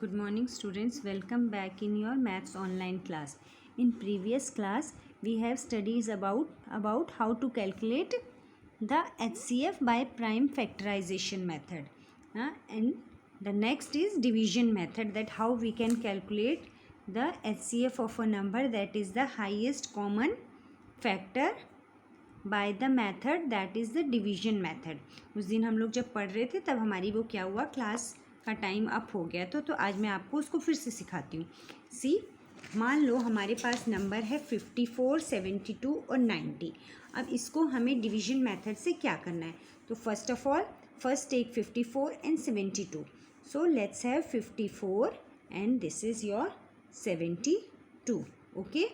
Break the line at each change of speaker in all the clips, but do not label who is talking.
Good morning students, welcome back in your maths online class. In previous class we have studies about how to calculate the HCF by prime factorization method. And the next is division method, that how we can calculate the HCF of a number that is the highest common factor by the method that is the division method. उस दिन हम लोग जब पढ़ रहे थे तब हमारी वो क्या हुआ, क्लास का टाइम अप हो गया तो आज मैं आपको उसको फिर से सिखाती हूँ. सी, मान लो हमारे पास नंबर है 54, 72 और 90. अब इसको हमें डिवीजन मेथड से क्या करना है, तो first of all first take 54 and 72. So let's have 54 and this is your 72. Okay,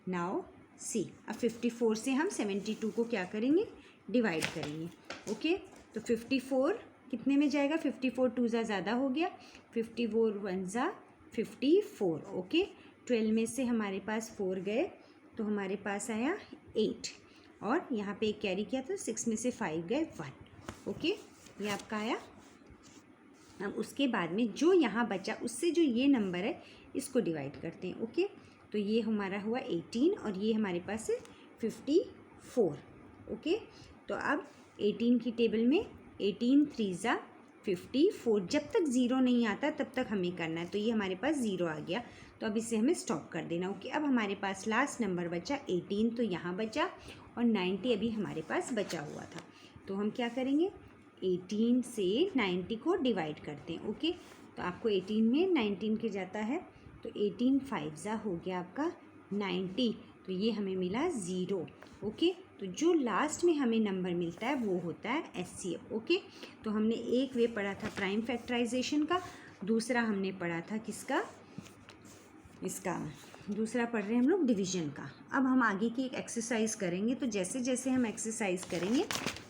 now see, अब 54 से हम 72 को क्या करेंगे, डिवाइड करेंगे. ओके, तो 54 कितने में जाएगा, 54 टू ज़्यादा हो गया, 54 वन ज़ा 54. ओके, 12 में से हमारे पास 4 गए तो हमारे पास आया 8, और यहाँ पे एक कैरी किया तो 6 में से 5 गए 1. ओके, ये आपका आया. अब उसके बाद में जो यहाँ बचा उससे जो ये नंबर है इसको डिवाइड करते हैं. ओके, तो ये हमारा हुआ 18 और ये हमारे पास है 54. ओके, तो अब 18 की टेबल में 18 3 ज़ा 54, जब तक ज़ीरो नहीं आता तब तक हमें करना है. तो ये हमारे पास ज़ीरो आ गया तो अब इसे हमें स्टॉप कर देना. ओके, अब हमारे पास लास्ट नंबर बचा 18, तो यहाँ बचा, और 90 अभी हमारे पास बचा हुआ था. तो हम क्या करेंगे, 18 से 90 को डिवाइड करते हैं. ओके, तो आपको 18 में 19 के जाता है तो 18 5 ज़ा हो गया आपका 90, तो ये हमें मिला 0. ओके, तो जो लास्ट में हमें नंबर मिलता है वो होता है HCF. ओके, तो हमने एक वे पढ़ा था प्राइम फैक्टराइजेशन का, दूसरा हमने पढ़ा था किसका, इसका दूसरा पढ़ रहे हैं हम लोग डिवीजन का. अब हम आगे की एक एक्सरसाइज करेंगे, तो जैसे जैसे हम एक्सरसाइज करेंगे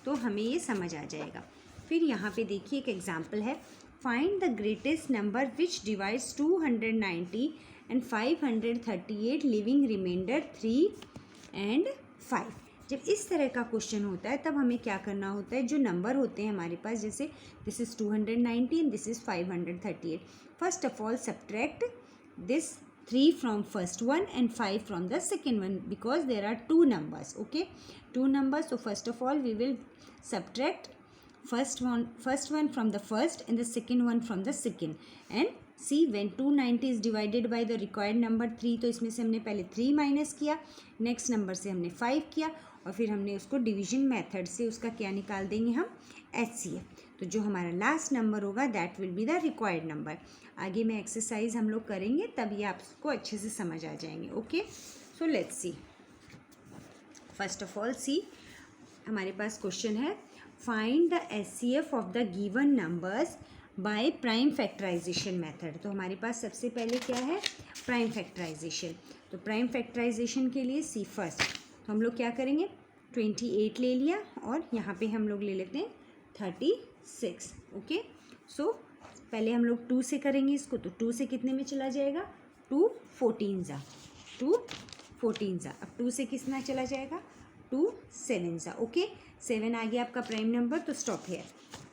तो हमें ये समझ आ जाएगा. फिर यहाँ पे देखिए एक एग्जाम्पल है, find the greatest number which divides 290 and 538 leaving remainder 3 and 5. जब इस तरह का क्वेश्चन होता है तब हमें क्या करना होता है, जो नंबर होते हैं हमारे पास, जैसे this is 290 and this is 538. First of all subtract this 3 from first one and 5 from the second one because there are two numbers. Okay, two numbers, so first of all we will subtract first one from the first and the second one from the second. And see, when 290 is divided by the required number 3, तो इसमें से हमने पहले 3 minus किया, next number से हमने 5 किया, और फिर हमने उसको डिवीजन मेथड से उसका क्या निकाल देंगे हम, HCF. तो जो हमारा लास्ट नंबर होगा that will be the required number. आगे में एक्सरसाइज हम लोग करेंगे तब ये आपको अच्छे से समझ आ जाएंगे. Okay, so let's see. First of all see, हमारे पास क्वेश्चन है, find the HCF of the given numbers by prime factorization method. तो हमारे पास सबसे पहले क्या है, प्राइम फैक्टराइजेशन. तो प्राइम फैक्टराइजेशन के लिए सी फर्स्ट, तो हम लोग क्या करेंगे, 28 ले लिया और यहाँ पे हम लोग ले लेते हैं 36. ओके, सो पहले हम लोग 2 से करेंगे इसको, तो 2 से कितने में चला जाएगा, 2 14 ज़ा 2 14 ज़ा. अब 2 से कितना चला जाएगा, 2 7 ज़ा. ओके, 7 आ गया आपका प्राइम नंबर, तो स्टॉप हेयर.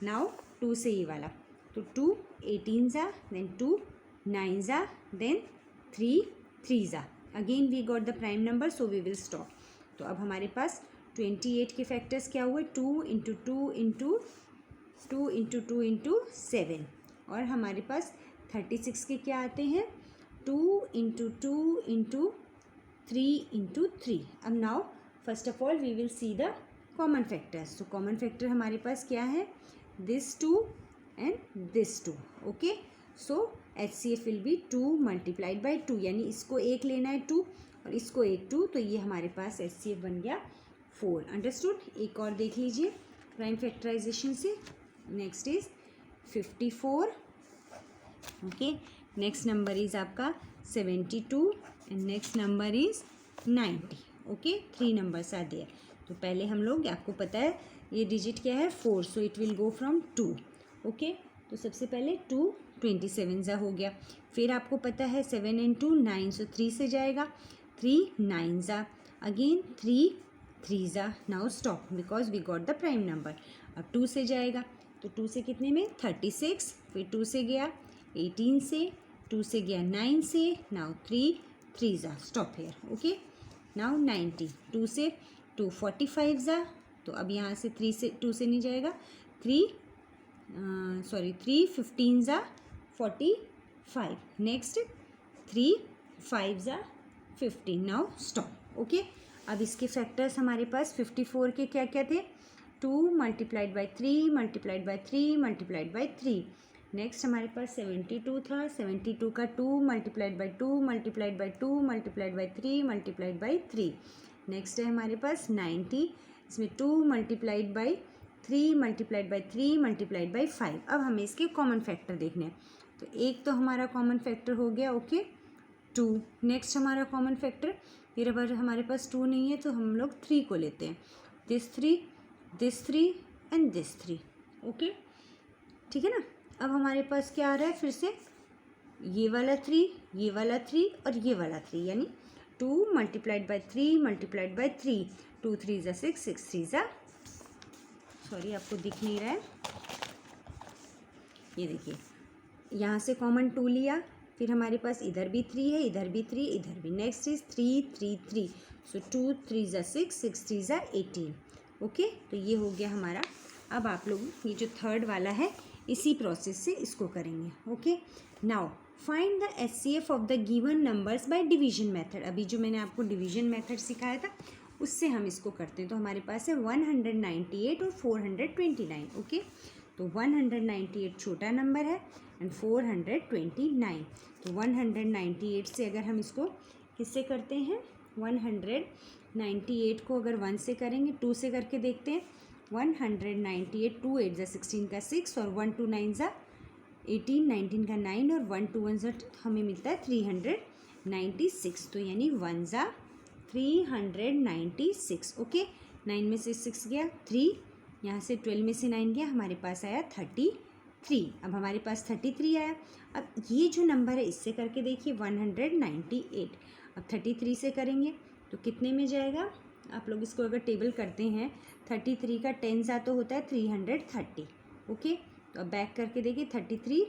नाउ 2 से ये वाला, तो 2 18 ज़ा, देन 2 9 ज़ा, देन 3 3 ज़ा. Again we got the prime number, so we will stop. तो अब हमारे पास 28 के फैक्टर्स क्या हुए, 2 इंटू 2 इंटू 2 इंटू 2 इंटू 7, और हमारे पास 36 के क्या आते हैं, 2 इंटू 2 इंटू 3 इंटू 3. अब now first of all we will see the common factors. तो कॉमन फैक्टर हमारे पास क्या है, this 2 and this 2. Okay, so HCF will be 2 multiplied by 2, यानी इसको 1 लेना है 2 और इसको 1 2, तो ये हमारे पास HCF बन गया 4. अंडरस्टूड. एक और देख लीजिए प्राइम फैक्टराइजेशन से. Next is 54. Okay, next number is आपका 72 and next number is 90. Okay, 3 numbers are there. तो पहले हम लोग, आपको पता है ये डिजिट क्या है, 4, so it will go from 2. Okay, तो सबसे पहले 2 27 ज़ा हो गया. फिर आपको पता है 7 एंड 2 9, सो 3 से जाएगा, 3 9 ज़ा, अगेन 3 3 ज़ा. Now stop because we got the prime number. अब 2 से जाएगा, तो 2 से कितने में, 36, फिर 2 से गया 18 से, 2 से गया 9 से, नाउ 3 3 ज़ा, स्टॉप हेयर, ओके। नाउ 90, 2 से 2 45 ज़ा, तो अब यहाँ से 3 से 2 से नहीं जाएगा, 3 15 ज़ा 45, नेक्स्ट 3 5 ज़ा 15, नाउ स्टॉप, ओके। अब इसके फैक्टर्स हमारे पास 54 के क्या क्या थे, 2 multiplied by 3 multiplied by 3 multiplied by 3। Next हमारे पास 72 था, 72 का 2 multiplied by 2 multiplied by 2 multiplied by 3 multiplied by 3। Next है हमारे पास 90, इसमें 2 multiplied by 3 multiplied by 3 multiplied by 5। अब हमें इसके कॉमन फैक्टर देखने हैं, तो एक तो हमारा कॉमन फैक्टर हो गया, ओके 2। नेक्स्ट हमारा कॉमन फैक्टर, फिर अगर हमारे पास 2 नहीं है तो हम लोग 3 को लेते हैं, दिस 3 एंड दिस 3, ओके, ठीक है ना। अब हमारे पास क्या आ रहा है, फिर से ये वाला 3, ये वाला 3 और ये वाला 3, यानी 2 मल्टीप्लाइड बाई 3 मल्टीप्लाइड बाई 3, 2 3 ज़ा 6, 6 3 ज़ा, सॉरी आपको दिख नहीं रहा है, ये देखिए यहाँ से कॉमन 2 लिया, फिर हमारे पास इधर भी 3 है, इधर भी 3, इधर भी, नेक्स्ट इज 3 3 3, सो 2 3 ज़ा 6, 6 3 ज़ा 18, ओके। तो ये हो गया हमारा। अब आप लोग ये जो थर्ड वाला है इसी प्रोसेस से इसको करेंगे, okay. Now find the HCF of the given numbers by division method. अभी जो मैंने आपको डिवीजन मेथड सिखाया था उससे हम इसको करते हैं। तो हमारे पास है 198 और 429, ओके। तो 198 छोटा नंबर है एंड 429, तो 198 से अगर हम इसको किससे करते हैं, 198 को अगर 1 से करेंगे, 2 से करके देखते हैं, 198, 2 8 ज़ा 16 का 6 और 1 2 9 ज़ा 18, 19 का 9 और 1 2 1 ज़ा हमें मिलता है 396, तो यानी 1 ज़ा 396, ओके। 9 में से 6 गया 3, यहाँ से 12 में से 9 गया, हमारे पास आया 33। अब हमारे पास 33 आया। अब ये जो नंबर है इससे करके देखिए 198, अब 33 से करेंगे तो कितने में जाएगा, आप लोग इसको अगर टेबल करते हैं 33 का 10 ज़ा तो होता है 330, ओके। तो अब बैक करके देखिए 33,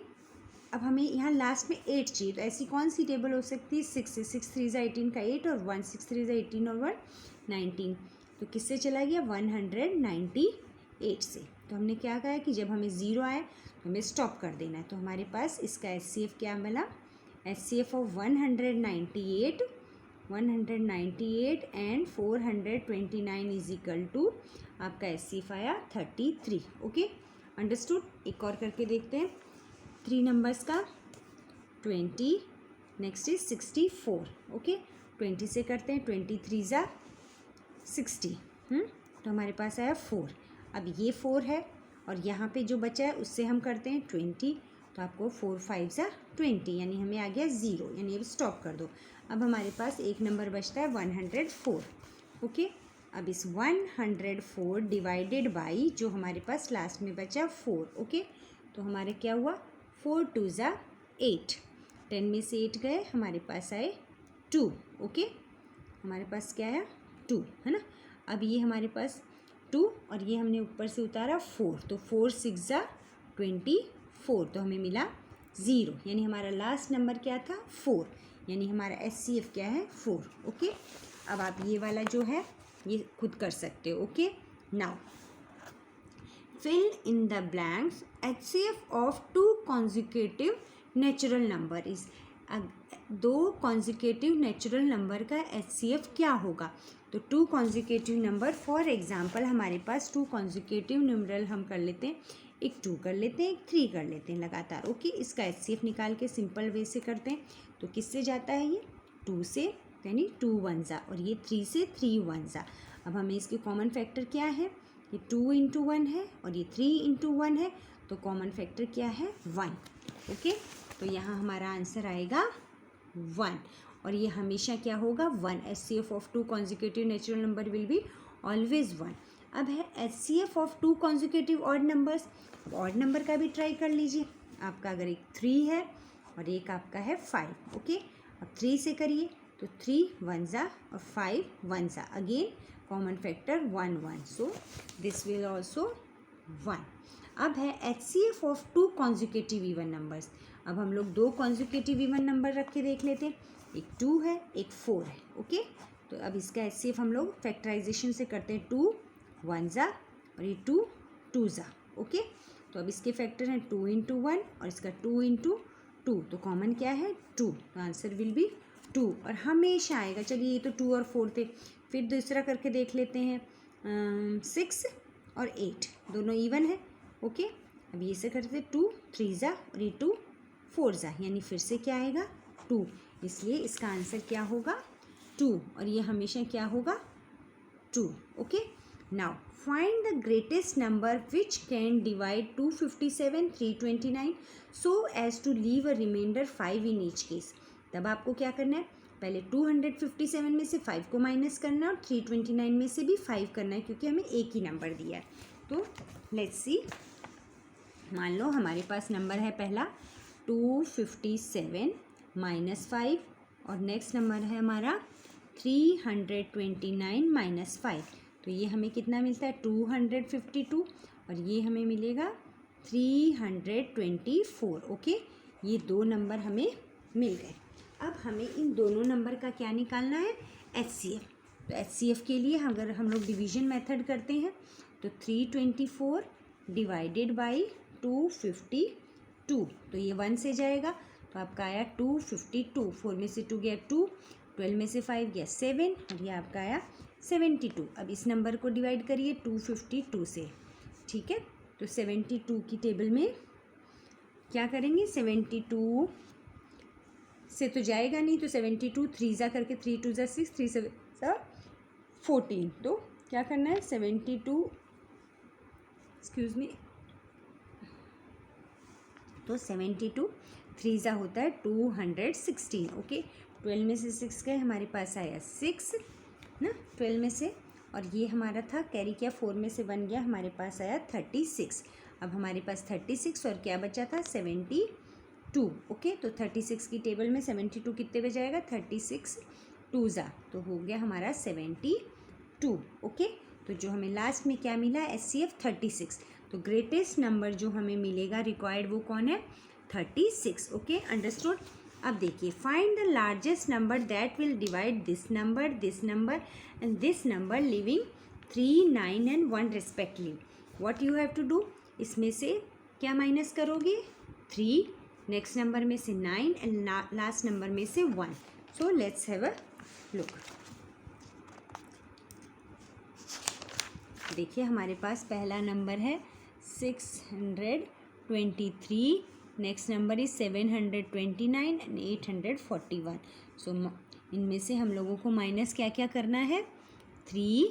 अब हमें यहाँ लास्ट में 8 चाहिए, तो ऐसी कौन सी टेबल हो सकती है, 6 से, 6 3 ज़ा 18 का 8 और 1 6 3 ज़ा 18 और 1 19, तो किससे चला गया 198 से। तो हमने क्या कहा कि जब हमें 0 आए तो हमें स्टॉप कर देना है। तो हमारे पास इसका HCF क्या मिला, HCF of 198 and 429 is equal to आपका HCF आया 33, ओके, अंडरस्टूड। एक और करके देखते हैं 3 नंबर्स का, 20, नेक्स्ट इज 64, ओके। 20 से करते हैं, 23 ज़ा 60, तो हमारे पास आया 4। अब ये 4 है और यहाँ पे जो बचा है उससे हम करते हैं 20, तो आपको 4 5 ज़ा 20, यानी हमें आ गया 0, यानी अब स्टॉप कर दो। अब हमारे पास एक नंबर बचता है 104, ओके। अब इस 104 डिवाइडेड बाई जो हमारे पास लास्ट में बचा 4, ओके, तो हमारे क्या हुआ 4 2 ज़ा 8, 10 में से 8 गए, हमारे पास आए 2, ओके, हमारे पास क्या है 2, है ना। अब ये हमारे पास 2 और ये हमने ऊपर से उतारा 4, तो 4 6 ज़ा 24, तो हमें मिला 0, यानी हमारा लास्ट नंबर क्या था 4, यानी हमारा HCF क्या है 4, ओके। अब आप ये वाला जो है ये खुद कर सकते हो, okay. Now fill in the blanks, HCF of 2 consecutive natural number is, 2 consecutive natural number का HCF क्या होगा। तो 2 कॉन्जिक्यूटिव नंबर, फॉर एग्जांपल हमारे पास 2 कॉन्जिक्यूटिव न्यूमरल हम कर लेते हैं, एक 2 कर लेते हैं, एक 3 कर लेते हैं लगातार, ओके। इसका HCF निकाल के सिंपल वे से करते हैं, तो किससे जाता है ये 2 से, यानी 2 1 ज़ा, और ये 3 से 3 1 ज़ा। अब हमें इसके कॉमन फैक्टर क्या है, ये 2 इंटू 1 है और ये 3 इंटू 1 है, तो कॉमन फैक्टर क्या है 1, ओके। तो यहाँ हमारा आंसर आएगा 1, और ये हमेशा क्या होगा 1, HCF of 2 consecutive natural number will be always 1। अब है HCF of 2 consecutive odd numbers, odd number का भी ट्राई कर लीजिए। आपका अगर एक 3 है और एक आपका है 5, ओके। अब 3 से करिए तो 3 1 ज़ा और 5 1 ज़ा, again common factor 1 1, so this will also 1। अब है HCF of 2 consecutive even numbers. अब हम लोग 2 कॉन्जिक्यूटिव इवन नंबर रख के देख लेते हैं, एक 2 है एक 4 है। ओके, तो अब इसका HCF हम लोग फैक्टराइजेशन से करते हैं, 2 1 ज़ा और ये 2 2 ज़ा। ओके, तो अब इसके फैक्टर हैं 2 इंटू 1 और इसका 2 इंटू 2, तो कॉमन क्या है 2, तो आंसर विल बी 2 और हमेशा आएगा। चलिए ये तो 2 और 4 थे, फिर दूसरा करके देख लेते हैं, 6 और 8 दोनों इवन है। ओके, अब ये से करते 2 3 ज़ा और ये 2 4 ज़ा, यानी फिर से क्या आएगा 2, इसलिए इसका आंसर क्या होगा 2 और ये हमेशा क्या होगा 2। Okay, now find the greatest number which can divide 257 329 so as to leave a remainder 5 in each case. तब आपको क्या करना है, पहले 257 में से 5 को माइनस करना है और 329 में से भी 5 करना है, क्योंकि हमें एक ही नंबर दिया है। तो लेट्स सी, मान लो हमारे पास नंबर है पहला 257 माइनस 5 और नेक्स्ट नंबर है हमारा 329 माइनस 5, तो ये हमें कितना मिलता है 252 और ये हमें मिलेगा 324। ओके, ये 2 नंबर हमें मिल गए। अब हमें इन दोनों नंबर का क्या निकालना है, HCF। तो HCF के लिए अगर हम लोग डिवीजन मेथड करते हैं तो 324 डिवाइडेड बाई 252, तो ये 1 से जाएगा, तो आपका आया 252, 4 में से 2 गया 2, 12 में से 5 गया 7 और ये आपका आया 72। अब इस नंबर को डिवाइड करिए 252 से, ठीक है, तो 72 की टेबल में क्या करेंगे, 72 से तो जाएगा नहीं, तो 72 3 ज़ा करके 3 2 ज़ा 6 3 7 ज़ा 14, तो क्या करना है 72 एक्सक्यूज़ मी, तो 72 3 ज़ा होता है 216। ओके, 12 में से 6 गए, हमारे पास आया 6 ना 12 में से, और ये हमारा था कैरी किया 4 में से 1 गया, हमारे पास आया 36। अब हमारे पास 36 और क्या बचा था 72। ओके, तो 36 की टेबल में 72 कितने पे जाएगा, 36 2 ज़ा, तो हो गया हमारा 72। ओके, तो जो हमें लास्ट में क्या मिला HCF 36, तो ग्रेटेस्ट नंबर जो हमें मिलेगा रिक्वायर्ड वो कौन है 36। Okay, understood. अब देखिए, find the largest number that will divide this number and this number leaving 3 9 and 1 respectively. What you have to do, इसमें से क्या माइनस करोगे 3, नेक्स्ट नंबर में से 9 एंड लास्ट नंबर में से 1। सो लेट्स हैव अ लुक। देखिए हमारे पास पहला नंबर है 623, नेक्स्ट नंबर इज 729 एंड 841। सो इनमें से हम लोगों को माइनस क्या क्या करना है 3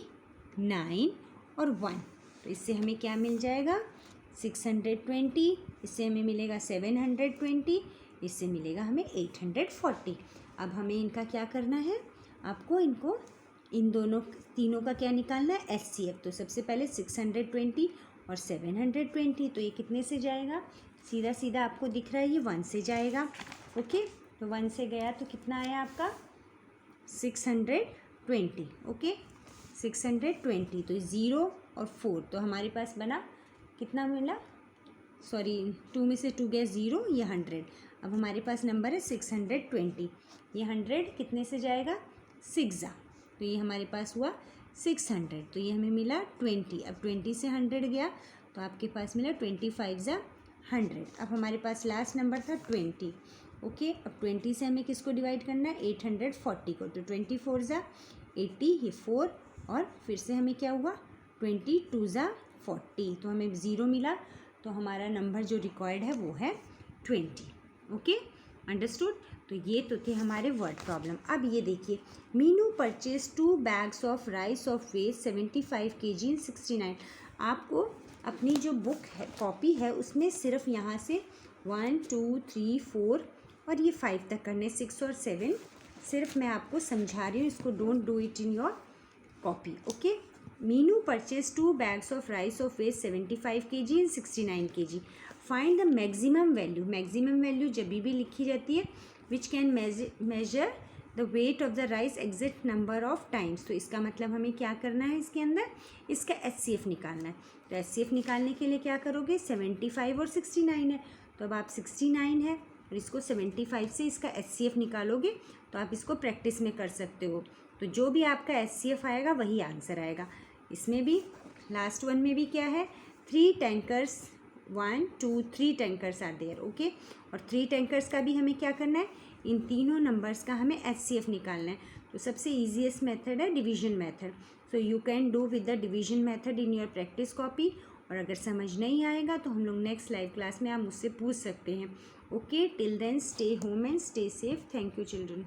9 और 1, तो इससे हमें क्या मिल जाएगा 620, इससे हमें मिलेगा 720, इससे मिलेगा हमें 840। अब हमें इनका क्या करना है, आपको इनको इन दोनों तीनों का क्या निकालना है HCF। तो सबसे पहले 620 और 720, तो ये कितने से जाएगा, सीधा सीधा आपको दिख रहा है ये 1 से जाएगा। ओके, तो 1 से गया तो कितना आया आपका 620। ओके, 620, तो 0 और 4, तो हमारे पास बना कितना मिला, सॉरी 2 में से 2 गया 0, ये 100। अब हमारे पास नंबर है 620, ये 100 कितने से जाएगा 6 ज़ा, तो ये हमारे पास हुआ 600, तो ये हमें मिला 20। अब 20 से 100 गया तो आपके पास मिला 25 ज़ा 100। अब हमारे पास लास्ट नंबर था 20। ओके, अब 20 से हमें किसको डिवाइड करना है 840 को, तो 24 ज़ा 80, ये 4 और फिर से हमें क्या हुआ 22 ज़ा 40, तो हमें 0 मिला, तो हमारा नंबर जो रिक्वायर्ड है वो है 20। Okay, understood. तो ये तो थे हमारे वर्ड प्रॉब्लम। अब ये देखिए, Meenu purchase 2 bags of rice of weight 75 kg in 69। आपको अपनी जो बुक है कॉपी है उसमें सिर्फ यहाँ से 1 2 3 4 और ये 5 तक करने, 6 और 7 सिर्फ मैं आपको समझा रही हूँ, इसको don't do it in your copy. Okay, Meenu purchase 2 bags of rice of weight 75 kg in 69 kg। Find the maximum value. Maximum value जब भी लिखी जाती है which can measure the weight of the rice exact number of times. तो इसका मतलब हमें क्या करना है, इसके अंदर इसका HCF निकालना है। तो HCF निकालने के लिए क्या करोगे, 75 और 69 है, तो अब आप 69 है और इसको 75 से इसका HCF निकालोगे तो आप इसको प्रैक्टिस में कर सकते हो। तो जो भी आपका HCF आएगा वही आंसर आएगा। इसमें भी लास्ट वन में भी क्या है, 3 tankers, 1 2 3 tankers are there, okay. और 3 टैंकर्स का भी हमें क्या करना है, इन तीनों नंबर्स का हमें HCF निकालना है। तो सबसे ईजीएस्ट मेथड है division method. So you can do with the division method in your practice copy. और अगर समझ नहीं आएगा तो हम लोग नेक्स्ट लाइव क्लास में आप मुझसे पूछ सकते हैं। Okay, till then stay home and stay safe. Thank you children.